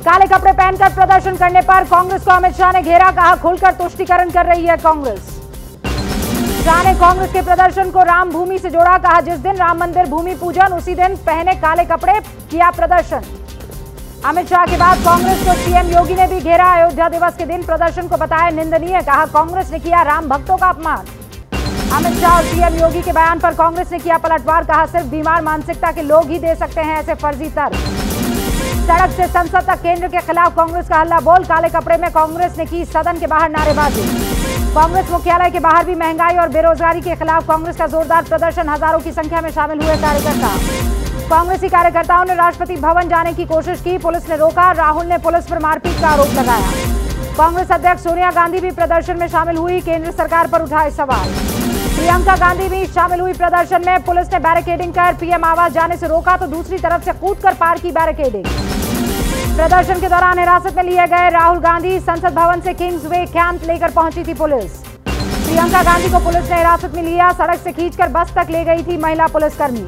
काले कपड़े पहनकर प्रदर्शन करने पर कांग्रेस को अमित शाह ने घेरा, कहा खुलकर तुष्टीकरण कर रही है कांग्रेस। शाह ने कांग्रेस के प्रदर्शन को राम भूमि से जोड़ा, कहा जिस दिन राम मंदिर भूमि पूजन उसी दिन पहने काले कपड़े किया प्रदर्शन। अमित शाह के बाद कांग्रेस को सीएम योगी ने भी घेरा, अयोध्या दिवस के दिन प्रदर्शन को बताया निंदनीय, कहा कांग्रेस ने किया राम भक्तों का अपमान। अमित शाह और सीएम योगी के बयान पर कांग्रेस ने किया पलटवार, कहा सिर्फ बीमार मानसिकता के लोग ही दे सकते हैं ऐसे फर्जी तर्क। सड़क से संसद तक केंद्र के खिलाफ कांग्रेस का हल्ला बोल, काले कपड़े में कांग्रेस ने की सदन के बाहर नारेबाजी। कांग्रेस मुख्यालय के बाहर भी महंगाई और बेरोजगारी के खिलाफ कांग्रेस का जोरदार प्रदर्शन, हजारों की संख्या में शामिल हुए कार्यकर्ता। कांग्रेसी कार्यकर्ताओं ने राष्ट्रपति भवन जाने की कोशिश की, पुलिस ने रोका। राहुल ने पुलिस पर मारपीट का आरोप लगाया। कांग्रेस अध्यक्ष सोनिया गांधी भी प्रदर्शन में शामिल हुई, केंद्र सरकार पर उठाए सवाल। प्रियंका गांधी भी शामिल हुई प्रदर्शन में, पुलिस ने बैरिकेडिंग कर पीएम आवास जाने से रोका तो दूसरी तरफ से कूदकर पार की बैरिकेडिंग। प्रदर्शन के दौरान हिरासत में लिए गए राहुल गांधी, संसद भवन से किंग्स वे कैंप लेकर पहुंची थी पुलिस। प्रियंका गांधी को पुलिस ने हिरासत में लिया, सड़क से खींचकर बस तक ले गई थी महिला पुलिसकर्मी।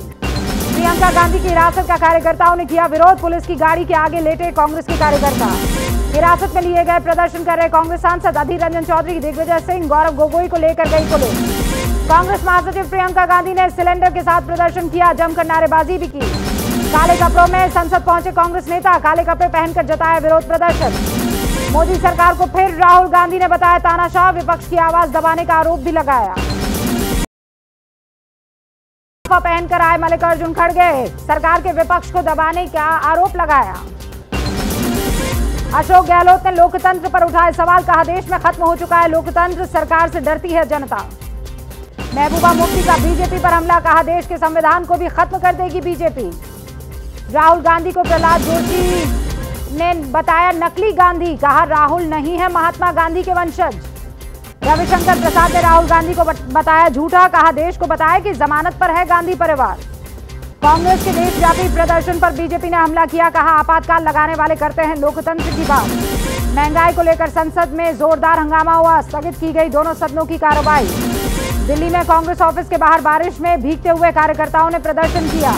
प्रियंका गांधी की हिरासत का कार्यकर्ताओं ने किया विरोध, पुलिस की गाड़ी के आगे लेटे कांग्रेस के कार्यकर्ता। हिरासत में लिए गए प्रदर्शन कर रहे कांग्रेस सांसद अधीर रंजन चौधरी, दिग्विजय सिंह, गौरव गोगोई को लेकर गई पुलिस। कांग्रेस महासचिव प्रियंका गांधी ने सिलेंडर के साथ प्रदर्शन किया, जमकर नारेबाजी भी की। काले कपड़ों में संसद पहुंचे कांग्रेस नेता, काले कपड़े पहनकर जताया विरोध प्रदर्शन। मोदी सरकार को फिर राहुल गांधी ने बताया तानाशाह, विपक्ष की आवाज दबाने का आरोप भी लगाया। पहनकर आए मल्लिकार्जुन खड़गे, सरकार के विपक्ष को दबाने का आरोप लगाया। अशोक गहलोत ने लोकतंत्र पर उठाए सवाल, कहा देश में खत्म हो चुका है लोकतंत्र, सरकार से डरती है जनता। महबूबा मुफ्ती का बीजेपी पर हमला, कहा देश के संविधान को भी खत्म कर देगी बीजेपी। राहुल गांधी को प्रहलाद जोशी ने बताया नकली गांधी, कहा राहुल नहीं है महात्मा गांधी के वंशज। रविशंकर प्रसाद ने राहुल गांधी को बताया झूठा, कहा देश को बताया कि जमानत पर है गांधी परिवार। कांग्रेस के देशव्यापी प्रदर्शन पर बीजेपी ने हमला किया, कहा आपातकाल लगाने वाले करते हैं लोकतंत्र की बात। महंगाई को लेकर संसद में जोरदार हंगामा हुआ, स्थगित की गई दोनों सदनों की कार्रवाई। दिल्ली में कांग्रेस ऑफिस के बाहर बारिश में भीगते हुए कार्यकर्ताओं ने प्रदर्शन किया।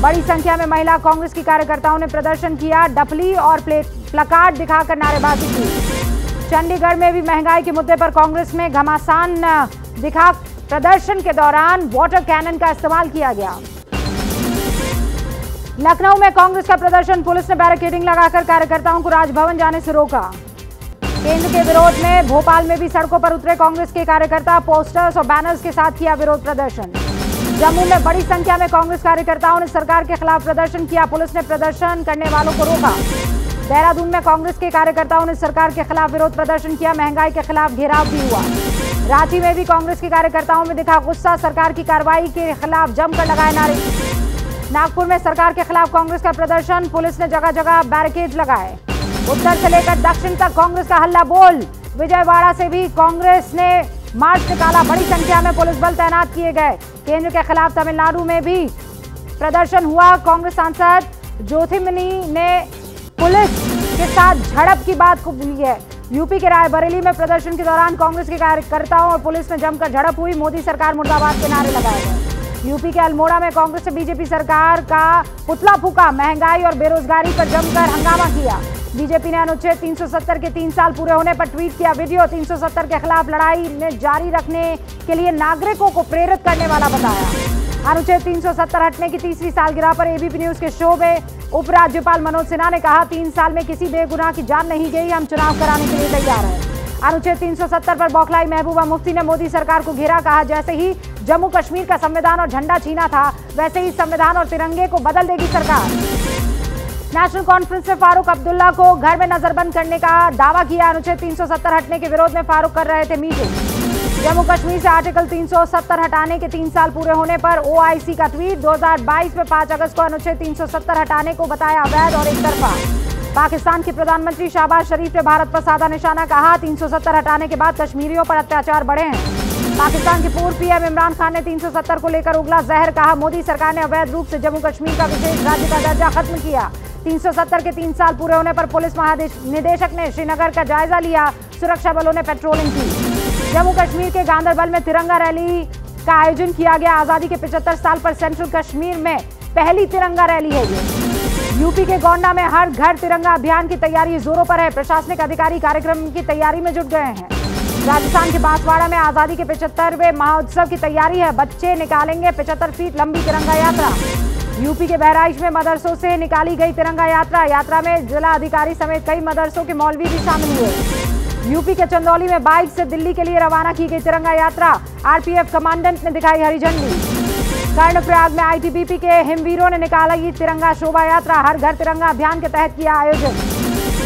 बड़ी संख्या में महिला कांग्रेस की कार्यकर्ताओं ने प्रदर्शन किया, डफली और प्लकार्ड दिखाकर नारेबाजी की। चंडीगढ़ में भी महंगाई के मुद्दे पर कांग्रेस में घमासान दिखा, प्रदर्शन के दौरान वाटर कैनन का इस्तेमाल किया गया। लखनऊ में कांग्रेस का प्रदर्शन, पुलिस ने बैरिकेडिंग लगाकर कार्यकर्ताओं को राजभवन जाने से रोका। केंद्र के विरोध में भोपाल में भी सड़कों पर उतरे कांग्रेस के कार्यकर्ता, पोस्टर्स और बैनर्स के साथ किया विरोध प्रदर्शन। जम्मू में बड़ी संख्या में कांग्रेस कार्यकर्ताओं ने सरकार के खिलाफ प्रदर्शन किया, पुलिस ने प्रदर्शन करने वालों को रोका। देहरादून में कांग्रेस के कार्यकर्ताओं ने सरकार के खिलाफ विरोध प्रदर्शन किया, महंगाई के खिलाफ घेराव भी हुआ। रांची में भी कांग्रेस के कार्यकर्ताओं में दिखा गुस्सा, सरकार की कार्रवाई के खिलाफ जमकर लगाए नारे। नागपुर में सरकार के खिलाफ कांग्रेस का प्रदर्शन, पुलिस ने जगह जगह बैरिकेड लगाए। उत्तर से लेकर दक्षिण तक कांग्रेस का हल्ला बोल, विजयवाड़ा से भी कांग्रेस ने मार्च निकाला, बड़ी संख्या में पुलिस बल तैनात किए गए। केंद्र के खिलाफ तमिलनाडु में भी प्रदर्शन हुआ, कांग्रेस सांसद ज्योतिमणि ने पुलिस के साथ झड़प की बात को बोली है। यूपी के रायबरेली में प्रदर्शन के दौरान कांग्रेस के कार्यकर्ताओं और पुलिस में जमकर झड़प हुई, मोदी सरकार मुर्दाबाद के नारे लगाए गए। यूपी के अल्मोड़ा में कांग्रेस ने बीजेपी सरकार का पुतला फूका, महंगाई और बेरोजगारी पर जमकर हंगामा किया। बीजेपी ने अनुच्छेद 370 के 3 साल पूरे होने पर ट्वीट किया वीडियो, 370 के खिलाफ लड़ाई में जारी रखने के लिए नागरिकों को प्रेरित करने वाला बताया। अनुच्छेद 370 हटने की तीसरी सालगिरह पर एबीपी न्यूज के शो में उपराज्यपाल मनोज सिन्हा ने कहा 3 साल में किसी बेगुनाह की जान नहीं गई, हम चुनाव कराने के लिए तैयार हैं। अनुच्छेद 370 पर बौखलाई महबूबा मुफ्ती ने मोदी सरकार को घेरा, कहा जैसे ही जम्मू कश्मीर का संविधान और झंडा छीना था वैसे ही संविधान और तिरंगे को बदल देगी सरकार। नेशनल कॉन्फ्रेंस में फारूक अब्दुल्ला को घर में नजरबंद करने का दावा किया, अनुच्छेद 370 हटने के विरोध में फारूक कर रहे थे मीटिंग। जम्मू कश्मीर से आर्टिकल 370 हटाने के 3 साल पूरे होने पर ओआईसी का ट्वीट, 2022 में 5 अगस्त को अनुच्छेद 370 हटाने को बताया अवैध और एकतरफा। पाकिस्तान के प्रधानमंत्री शहबाज शरीफ ने भारत पर साधा निशाना, कहा 370 हटाने के बाद कश्मीरियों पर अत्याचार बढ़े हैं। पाकिस्तान के पूर्व पीएम इमरान खान ने 370 को लेकर उगला जहर, कहा मोदी सरकार ने अवैध रूप से जम्मू कश्मीर का विशेष राज्य का दर्जा खत्म किया। 370 के 3 साल पूरे होने पर पुलिस महानिदेशक ने श्रीनगर का जायजा लिया, सुरक्षा बलों ने पेट्रोलिंग की। जम्मू कश्मीर के गांदरबल में तिरंगा रैली का आयोजन किया गया, आजादी के 75 साल पर सेंट्रल कश्मीर में पहली तिरंगा रैली है ये। यूपी के गोंडा में हर घर तिरंगा अभियान की तैयारी जोरों पर है। प्रशासनिक अधिकारी कार्यक्रम की तैयारी में जुट गए हैं। राजस्थान के बांसवाड़ा में आजादी के 75वें महोत्सव की तैयारी है। बच्चे निकालेंगे 75 फीट लंबी तिरंगा यात्रा। यूपी के बहराइच में मदरसों से निकाली गई तिरंगा यात्रा। यात्रा में जिला अधिकारी समेत कई मदरसों के मौलवी भी शामिल हुए। यूपी के चंदौली में बाइक से दिल्ली के लिए रवाना की गई तिरंगा यात्रा। आरपीएफ कमांडेंट ने दिखाई हरी झंडी। कर्णप्रयाग में आईटीबीपी के हिमवीरों ने निकाला ये तिरंगा शोभा यात्रा। हर घर तिरंगा अभियान के तहत किया आयोजन।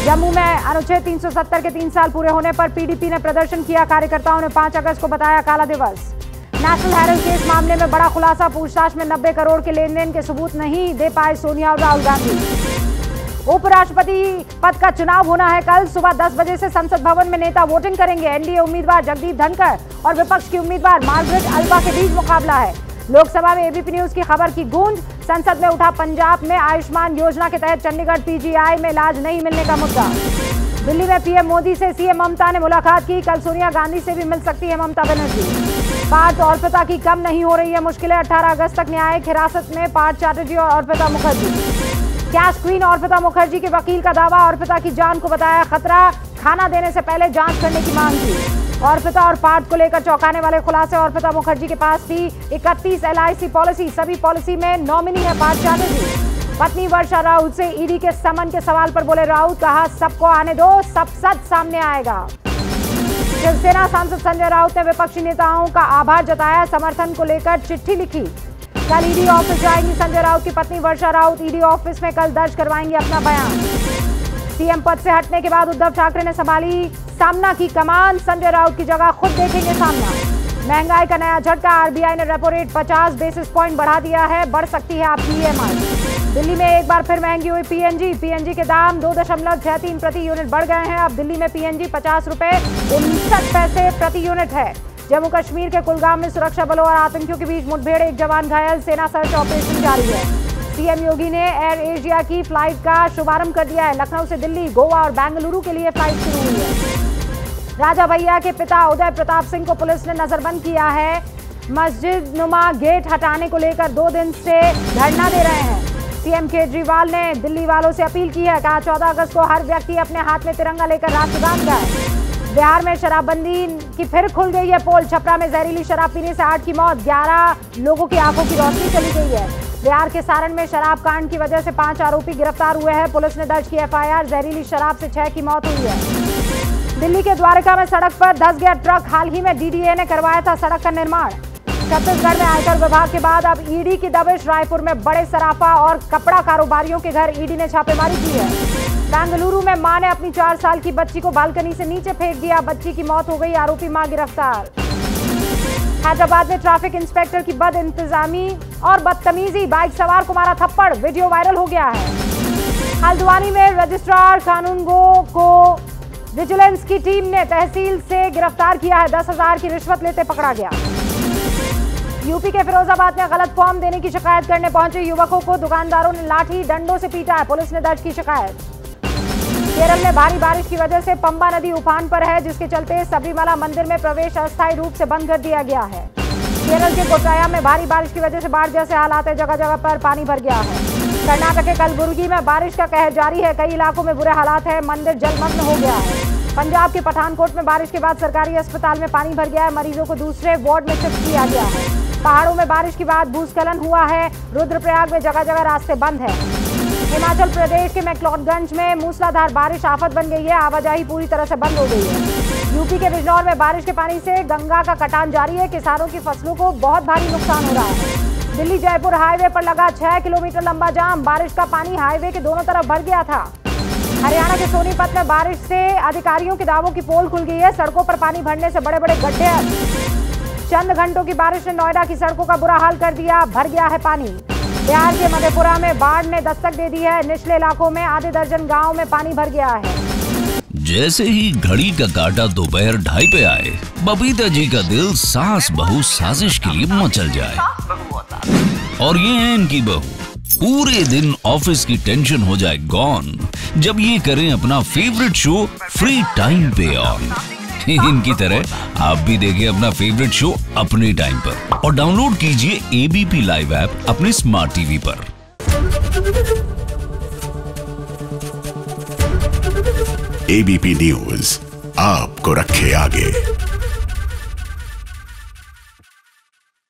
जम्मू में अनुच्छेद 370 के 3 साल पूरे होने पर पीडीपी ने प्रदर्शन किया। कार्यकर्ताओं ने 5 अगस्त को बताया काला दिवस। नेशनल हेराल्ड केस मामले में बड़ा खुलासा। पूछताछ में 90 करोड़ के लेन देन के सबूत नहीं दे पाए सोनिया और राहुल गांधी। उपराष्ट्रपति पद का चुनाव होना है कल सुबह 10 बजे से संसद भवन में नेता वोटिंग करेंगे। एनडीए उम्मीदवार जगदीप धनखड़ और विपक्ष की उम्मीदवार मार्गरेट अल्वा के बीच मुकाबला है। लोकसभा में एबीपी न्यूज की खबर की गूंज। संसद में उठा पंजाब में आयुष्मान योजना के तहत चंडीगढ़ पीजीआई में इलाज नहीं मिलने का मुद्दा। दिल्ली में पीएम मोदी से सीएम ममता ने मुलाकात की। कल सोनिया गांधी से भी मिल सकती है ममता बनर्जी। पार्थ और अर्पिता की कम नहीं हो रही है मुश्किलें। 18 अगस्त तक न्यायिक हिरासत में पार्थ चैटर्जी और अर्पिता मुखर्जी। कैश क्वीन अर्पिता मुखर्जी के वकील का दावा। अर्पिता की जान को बताया खतरा। खाना देने से पहले जांच करने की मांग की। अर्पिता और पार्थ को लेकर चौंकाने वाले खुलासे। अर्पिता मुखर्जी के पास थी 31 LIC पॉलिसी। सभी पॉलिसी में नॉमिनी है पार्थ चैटर्जी। पत्नी वर्षा राउत से ईडी के समन के सवाल पर बोले राउत, कहा सबको आने दो, सब सच सामने आएगा। शिवसेना सांसद संजय राउत ने विपक्षी नेताओं का आभार जताया। समर्थन को लेकर चिट्ठी लिखी। कल ईडी ऑफिस जाएंगी संजय राउत की पत्नी वर्षा राउत। ईडी ऑफिस में कल दर्ज करवाएंगी अपना बयान। सीएम पद से हटने के बाद उद्धव ठाकरे ने संभाली सामना की कमान। संजय राउत की जगह खुद देखेंगे सामना। महंगाई का नया झटका। आरबीआई ने रेपो रेट 50 बेसिस पॉइंट बढ़ा दिया है। बढ़ सकती है आपकी ईएमआई। दिल्ली में एक बार फिर महंगी हुई पीएनजी के दाम 2.63 प्रति यूनिट बढ़ गए हैं। अब दिल्ली में पीएनजी 50 रुपए 59 पैसे प्रति यूनिट है। जम्मू कश्मीर के कुलगाम में सुरक्षा बलों और आतंकियों के बीच मुठभेड़। एक जवान घायल। सेना सर्च ऑपरेशन जारी है। सीएम योगी ने एयर एशिया की फ्लाइट का शुभारंभ कर दिया है। लखनऊ से दिल्ली, गोवा और बेंगलुरु के लिए फ्लाइट शुरू हुई है। राजा भैया के पिता उदय प्रताप सिंह को पुलिस ने नजरबंद किया है। मस्जिद नुमा गेट हटाने को लेकर 2 दिन से धरना दे रहे हैं। सीएम केजरीवाल ने दिल्ली वालों से अपील की है। कहा 14 अगस्त को हर व्यक्ति अपने हाथ में तिरंगा लेकर राष्ट्रगान गाए। बिहार में शराबबंदी की फिर खुल गई है पोल। छपरा में जहरीली शराब पीने से 8 की मौत। 11 लोगों की आंखों की रोशनी चली गई है। बिहार के सारण में शराब कांड की वजह से 5 आरोपी गिरफ्तार हुए हैं। पुलिस ने दर्ज की एफआईआर। जहरीली शराब से 6 की मौत हुई है। दिल्ली के द्वारका में सड़क पर धंस गया ट्रक। हाल ही में डीडीए ने करवाया था सड़क का निर्माण। छत्तीसगढ़ में आयकर विभाग के बाद अब ईडी की दबिश। रायपुर में बड़े सराफा और कपड़ा कारोबारियों के घर ईडी ने छापेमारी की है। बेंगलुरु में मां ने अपनी 4 साल की बच्ची को बालकनी से नीचे फेंक दिया। बच्ची की मौत हो गई। आरोपी मां गिरफ्तार। हैदराबाद में ट्रैफिक इंस्पेक्टर की बद इंतजामी और बदतमीजी। बाइक सवार को मारा थप्पड़। वीडियो वायरल हो गया है। हल्द्वानी में रजिस्ट्रार कानूनगो को विजिलेंस की टीम ने तहसील से गिरफ्तार किया है। 10,000 की रिश्वत लेते पकड़ा गया। यूपी के फिरोजाबाद में गलत फॉर्म देने की शिकायत करने पहुंचे युवकों को दुकानदारों ने लाठी डंडों से पीटा है। पुलिस ने दर्ज की शिकायत। केरल में भारी बारिश की वजह से पंबा नदी उफान पर है, जिसके चलते सबरीमला मंदिर में प्रवेश अस्थायी रूप से बंद कर दिया गया है। केरल के कोट्टायम में भारी बारिश की वजह से बाढ़ जैसे हालात है। जगह जगह पर पानी भर गया है। कर्नाटक के कलबुर्गी में बारिश का कहर जारी है। कई इलाकों में बुरे हालात है। मंदिर जलमग्न हो गया है। पंजाब के पठानकोट में बारिश के बाद सरकारी अस्पताल में पानी भर गया है। मरीजों को दूसरे वार्ड में शिफ्ट किया गया है। पहाड़ों में बारिश के बाद भूस्खलन हुआ है। रुद्रप्रयाग में जगह जगह रास्ते बंद है। हिमाचल प्रदेश के मैक्लोडगंज में मूसलाधार बारिश आफत बन गई है। आवाजाही पूरी तरह से बंद हो गई है। यूपी के बिजनौर में बारिश के पानी से गंगा का कटान जारी है। किसानों की फसलों को बहुत भारी नुकसान हो रहा है। दिल्ली जयपुर हाईवे पर लगा 6 किलोमीटर लंबा जाम। बारिश का पानी हाईवे के दोनों तरफ भर गया था। हरियाणा के सोनीपत में बारिश से अधिकारियों के दावों की पोल खुल गई है। सड़कों पर पानी भरने से बड़े बड़े गड्ढे। चंद घंटों की बारिश ने नोएडा की सड़कों का बुरा हाल कर दिया। भर गया है पानी। बिहार के मधेपुरा में बाढ़ ने दस्तक दे दी है। निचले इलाकों में आधे दर्जन गांव में पानी भर गया है। जैसे ही घड़ी का काटा दोपहर 2:30 पे आए, बबीता जी का दिल सास बहू साजिश के लिए मचल जाए। और ये है इनकी बहू। पूरे दिन ऑफिस की टेंशन हो जाए गॉन जब ये करें अपना फेवरेट शो फ्री टाइम पे ऑन। इनकी तरह आप भी देखिए अपना फेवरेट शो अपने टाइम पर और डाउनलोड कीजिए एबीपी लाइव ऐप अपने स्मार्ट टीवी पर। एबीपी न्यूज आपको रखे आगे।